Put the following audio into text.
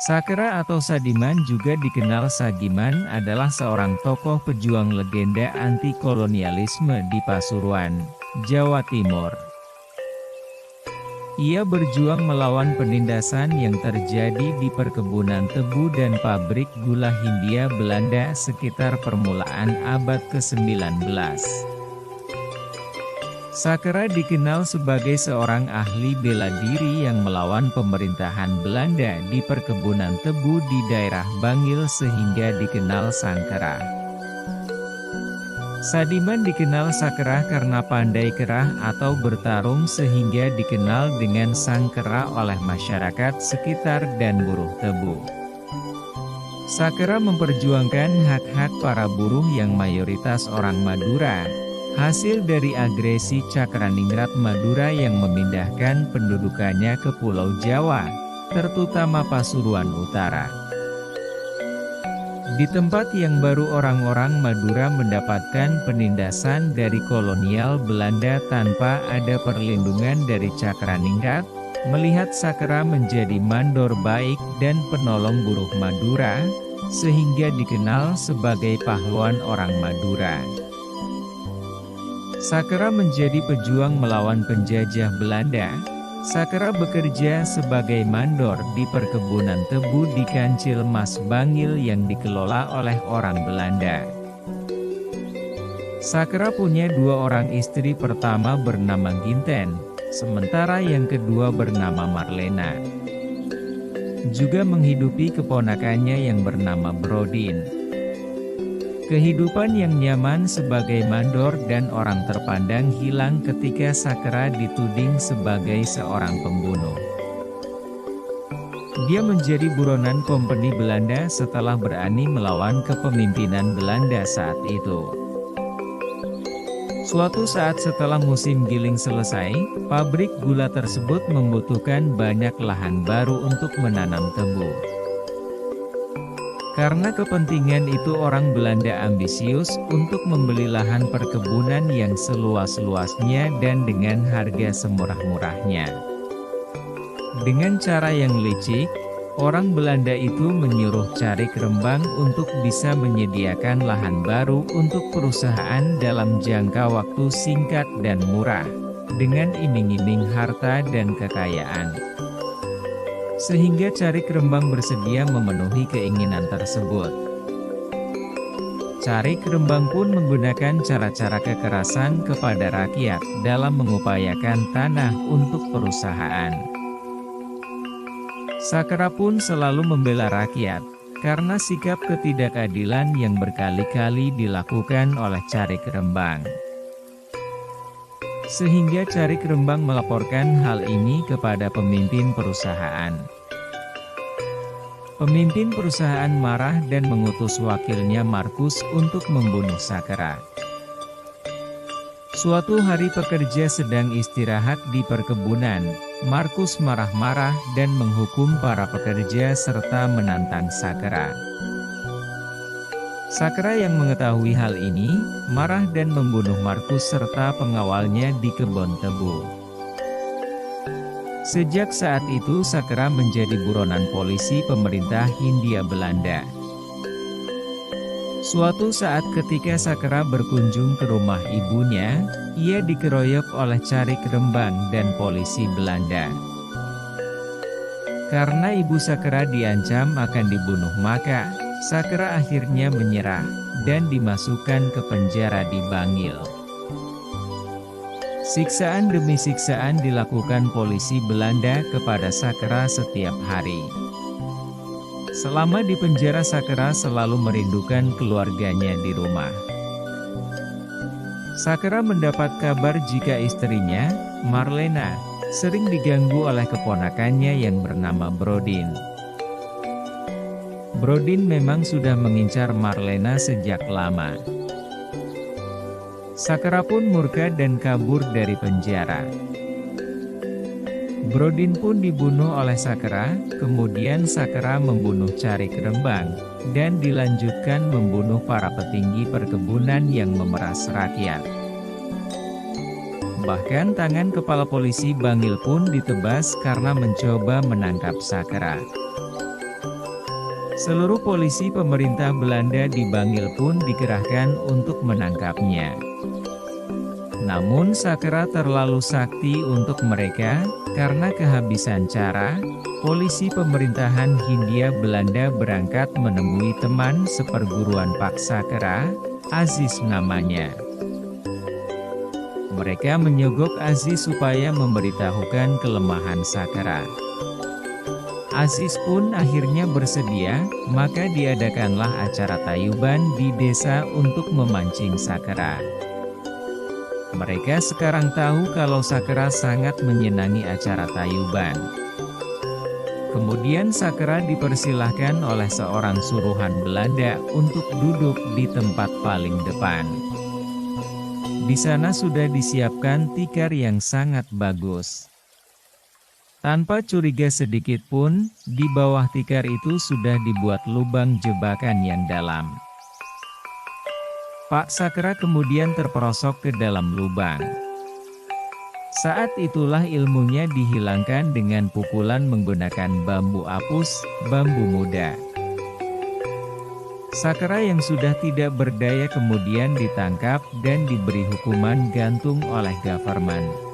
Sakera atau Sadiman juga dikenal Sagiman adalah seorang tokoh pejuang legenda anti-kolonialisme di Pasuruan, Jawa Timur. Ia berjuang melawan penindasan yang terjadi di perkebunan tebu dan pabrik gula Hindia Belanda sekitar permulaan abad ke-19. Sakera dikenal sebagai seorang ahli bela diri yang melawan pemerintahan Belanda di perkebunan tebu di daerah Bangil sehingga dikenal Sangkera. Sadiman dikenal Sakera karena pandai kerah atau bertarung sehingga dikenal dengan Sangkera oleh masyarakat sekitar dan buruh tebu. Sakera memperjuangkan hak-hak para buruh yang mayoritas orang Madura, hasil dari agresi Cakraningrat Madura yang memindahkan pendudukannya ke Pulau Jawa, terutama Pasuruan Utara. Di tempat yang baru orang-orang Madura mendapatkan penindasan dari kolonial Belanda tanpa ada perlindungan dari Cakraningrat, melihat Sakera menjadi mandor baik dan penolong buruh Madura, sehingga dikenal sebagai pahlawan orang Madura. Sakera menjadi pejuang melawan penjajah Belanda. Sakera bekerja sebagai mandor di perkebunan tebu di Kancil Mas Bangil yang dikelola oleh orang Belanda. Sakera punya dua orang istri, pertama bernama Ginten, sementara yang kedua bernama Marlena. Juga menghidupi keponakannya yang bernama Brodin. Kehidupan yang nyaman sebagai mandor dan orang terpandang hilang ketika Sakera dituding sebagai seorang pembunuh. Dia menjadi buronan kompeni Belanda setelah berani melawan kepemimpinan Belanda saat itu. Suatu saat setelah musim giling selesai, pabrik gula tersebut membutuhkan banyak lahan baru untuk menanam tebu. Karena kepentingan itu orang Belanda ambisius untuk membeli lahan perkebunan yang seluas-luasnya dan dengan harga semurah-murahnya. Dengan cara yang licik, orang Belanda itu menyuruh Carik Rembang untuk bisa menyediakan lahan baru untuk perusahaan dalam jangka waktu singkat dan murah, dengan iming-iming harta dan kekayaan. Sehingga Carik Rembang bersedia memenuhi keinginan tersebut. Carik Rembang pun menggunakan cara-cara kekerasan kepada rakyat dalam mengupayakan tanah untuk perusahaan. Sakera pun selalu membela rakyat, karena sikap ketidakadilan yang berkali-kali dilakukan oleh Carik Rembang. Sehingga Carik Rembang melaporkan hal ini kepada pemimpin perusahaan. Pemimpin perusahaan marah dan mengutus wakilnya Markus untuk membunuh Sakera. Suatu hari pekerja sedang istirahat di perkebunan, Markus marah-marah dan menghukum para pekerja serta menantang Sakera. Sakera yang mengetahui hal ini, marah dan membunuh Markus serta pengawalnya di kebun tebu. Sejak saat itu Sakera menjadi buronan polisi pemerintah Hindia Belanda. Suatu saat ketika Sakera berkunjung ke rumah ibunya, ia dikeroyok oleh Carik Rembang dan polisi Belanda. Karena ibu Sakera diancam akan dibunuh, maka Sakera akhirnya menyerah, dan dimasukkan ke penjara di Bangil. Siksaan demi siksaan dilakukan polisi Belanda kepada Sakera setiap hari. Selama di penjara Sakera selalu merindukan keluarganya di rumah. Sakera mendapat kabar jika istrinya, Marlena, sering diganggu oleh keponakannya yang bernama Brodin. Brodin memang sudah mengincar Marlena sejak lama. Sakera pun murka dan kabur dari penjara. Brodin pun dibunuh oleh Sakera, kemudian Sakera membunuh Carik Rembang, dan dilanjutkan membunuh para petinggi perkebunan yang memeras rakyat. Bahkan tangan kepala polisi Bangil pun ditebas karena mencoba menangkap Sakera. Seluruh polisi pemerintah Belanda di Bangil pun dikerahkan untuk menangkapnya. Namun Sakera terlalu sakti untuk mereka, karena kehabisan cara, polisi pemerintahan Hindia Belanda berangkat menemui teman seperguruan Pak Sakera, Aziz namanya. Mereka menyogok Aziz supaya memberitahukan kelemahan Sakera. Aziz pun akhirnya bersedia, maka diadakanlah acara tayuban di desa untuk memancing Sakera. Mereka sekarang tahu kalau Sakera sangat menyenangi acara tayuban. Kemudian Sakera dipersilahkan oleh seorang suruhan Belanda untuk duduk di tempat paling depan. Di sana sudah disiapkan tikar yang sangat bagus. Tanpa curiga sedikit pun, di bawah tikar itu sudah dibuat lubang jebakan yang dalam. Pak Sakera kemudian terperosok ke dalam lubang. Saat itulah ilmunya dihilangkan dengan pukulan menggunakan bambu apus, bambu muda. Sakera yang sudah tidak berdaya kemudian ditangkap dan diberi hukuman gantung oleh government.